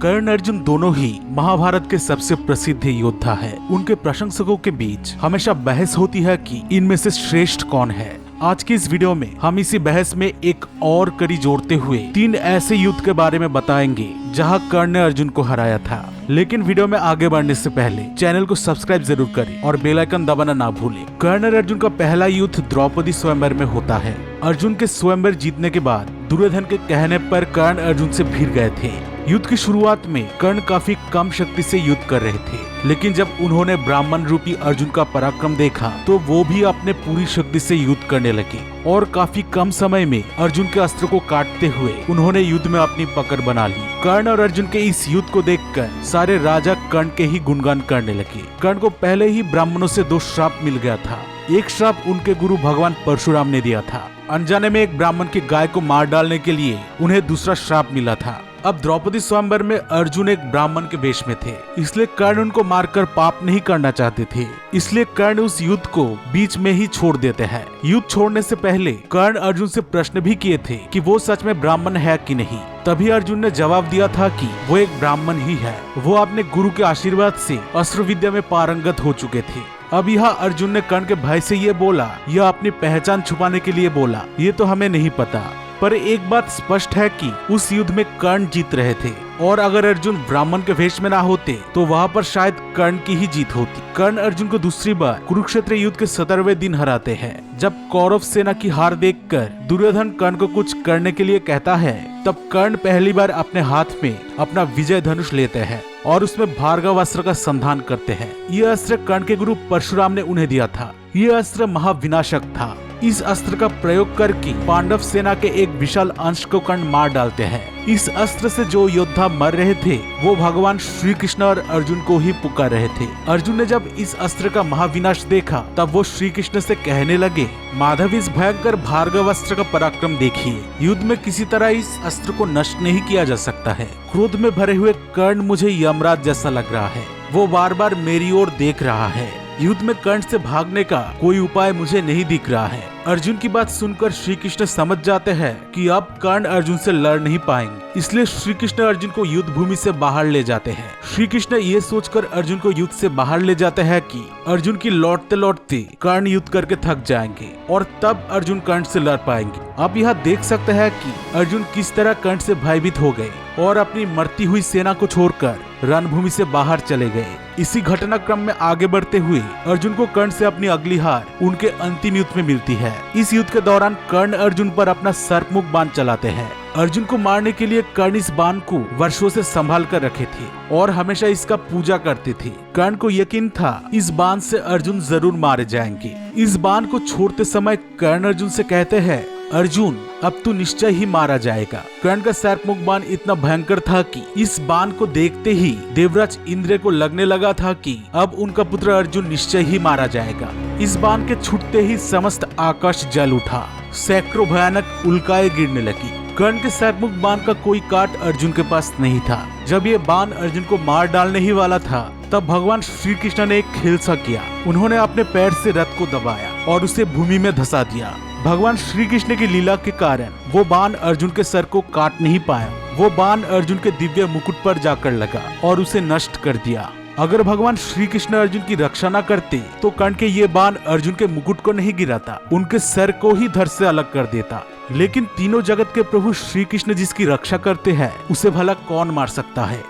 कर्ण अर्जुन दोनों ही महाभारत के सबसे प्रसिद्ध योद्धा है। उनके प्रशंसकों के बीच हमेशा बहस होती है कि इनमें से श्रेष्ठ कौन है। आज की इस वीडियो में हम इसी बहस में एक और कड़ी जोड़ते हुए 3 ऐसे युद्ध के बारे में बताएंगे जहां कर्ण ने अर्जुन को हराया था। लेकिन वीडियो में आगे बढ़ने से पहले चैनल को सब्सक्राइब जरूर करें और बेल आइकन दबाना ना भूलें। कर्ण और अर्जुन का पहला युद्ध द्रौपदी स्वयंवर में होता है। अर्जुन के स्वयंवर जीतने के बाद दुर्योधन के कहने पर कर्ण अर्जुन से भिड़ गए थे। युद्ध की शुरुआत में कर्ण काफी कम शक्ति से युद्ध कर रहे थे, लेकिन जब उन्होंने ब्राह्मण रूपी अर्जुन का पराक्रम देखा तो वो भी अपने पूरी शक्ति से युद्ध करने लगे और काफी कम समय में अर्जुन के अस्त्र को काटते हुए उन्होंने युद्ध में अपनी पकड़ बना ली। कर्ण और अर्जुन के इस युद्ध को देखकर सारे राजा कर्ण के ही गुणगान करने लगे। कर्ण को पहले ही ब्राह्मणों से 2 श्राप मिल गया था। एक श्राप उनके गुरु भगवान परशुराम ने दिया था। अनजाने में एक ब्राह्मण की गाय को मार डालने के लिए उन्हें दूसरा श्राप मिला था। अब द्रौपदी स्वयंवर में अर्जुन एक ब्राह्मण के वेश में थे, इसलिए कर्ण उनको मारकर पाप नहीं करना चाहते थे। इसलिए कर्ण उस युद्ध को बीच में ही छोड़ देते हैं। युद्ध छोड़ने से पहले कर्ण अर्जुन से प्रश्न भी किए थे कि वो सच में ब्राह्मण है कि नहीं। तभी अर्जुन ने जवाब दिया था कि वो एक ब्राह्मण ही है। वो अपने गुरु के आशीर्वाद से अस्त्र विद्या में पारंगत हो चुके थे। अब यह अर्जुन ने कर्ण के भाई से ये बोला, यह अपनी पहचान छुपाने के लिए बोला, ये तो हमें नहीं पता। पर एक बात स्पष्ट है कि उस युद्ध में कर्ण जीत रहे थे और अगर अर्जुन ब्राह्मण के वेश में ना होते तो वहाँ पर शायद कर्ण की ही जीत होती। कर्ण अर्जुन को दूसरी बार कुरुक्षेत्र युद्ध के 17वें दिन हराते हैं। जब कौरव सेना की हार देखकर दुर्योधन कर्ण को कुछ करने के लिए कहता है, तब कर्ण पहली बार अपने हाथ में अपना विजय धनुष लेते हैं और उसमें भार्गव अस्त्र का संधान करते हैं। यह अस्त्र कर्ण के गुरु परशुराम ने उन्हें दिया था। यह अस्त्र महाविनाशक था। इस अस्त्र का प्रयोग करके पांडव सेना के एक विशाल अंश को कर्ण मार डालते हैं। इस अस्त्र से जो योद्धा मर रहे थे वो भगवान श्री कृष्ण और अर्जुन को ही पुकार रहे थे। अर्जुन ने जब इस अस्त्र का महाविनाश देखा तब वो श्री कृष्ण से कहने लगे, माधव इस भयंकर भार्गव अस्त्र का पराक्रम देखिए। युद्ध में किसी तरह इस अस्त्र को नष्ट नहीं किया जा सकता है। क्रोध में भरे हुए कर्ण मुझे यमराज जैसा लग रहा है। वो बार बार मेरी ओर देख रहा है। युद्ध में कर्ण से भागने का कोई उपाय मुझे नहीं दिख रहा है। अर्जुन की बात सुनकर श्री कृष्ण समझ जाते हैं कि अब कर्ण अर्जुन से लड़ नहीं पाएंगे, इसलिए श्री कृष्ण अर्जुन को युद्ध भूमि से बाहर ले जाते हैं। श्री कृष्ण ये सोचकर अर्जुन को युद्ध से बाहर ले जाते हैं कि अर्जुन की लौटते लौटते कर्ण युद्ध करके थक जाएंगे और तब अर्जुन कर्ण से लड़ पाएंगे। आप यहाँ देख सकते हैं कि अर्जुन किस तरह कर्ण से भयभीत हो गए और अपनी मरती हुई सेना को छोड़कर रणभूमि से बाहर चले गए। इसी घटनाक्रम में आगे बढ़ते हुए अर्जुन को कर्ण से अपनी अगली हार उनके अंतिम युद्ध में मिलती है। इस युद्ध के दौरान कर्ण अर्जुन पर अपना सर्पमुख बाण चलाते हैं। अर्जुन को मारने के लिए कर्ण इस बाण को वर्षों से संभाल कर रखे थे और हमेशा इसका पूजा करते थे। कर्ण को यकीन था इस बाण से अर्जुन जरूर मारे जाएंगे। इस बाण को छोड़ते समय कर्ण अर्जुन से कहते हैं, अर्जुन अब तू निश्चय ही मारा जाएगा। कर्ण का सर्पमुख बाण इतना भयंकर था कि इस बाण को देखते ही देवराज इंद्र को लगने लगा था कि अब उनका पुत्र अर्जुन निश्चय ही मारा जाएगा। इस बाण के छूटते ही समस्त आकाश जल उठा। सैकड़ों भयानक उल्काएं गिरने लगी। कर्ण के सर्पमुख बाण का कोई काट अर्जुन के पास नहीं था। जब ये बाण अर्जुन को मार डालने ही वाला था तब भगवान श्री कृष्ण ने एक खेल सा किया। उन्होंने अपने पैर से रथ को दबाया और उसे भूमि में धंसा दिया। भगवान श्री कृष्ण की लीला के कारण वो बाण अर्जुन के सर को काट नहीं पाया। वो बाण अर्जुन के दिव्य मुकुट पर जाकर लगा और उसे नष्ट कर दिया। अगर भगवान श्री कृष्ण अर्जुन की रक्षा न करते तो कर्ण के ये बाण अर्जुन के मुकुट को नहीं गिराता, उनके सर को ही धड़ से अलग कर देता। लेकिन तीनों जगत के प्रभु श्री कृष्ण जिसकी रक्षा करते हैं उसे भला कौन मार सकता है।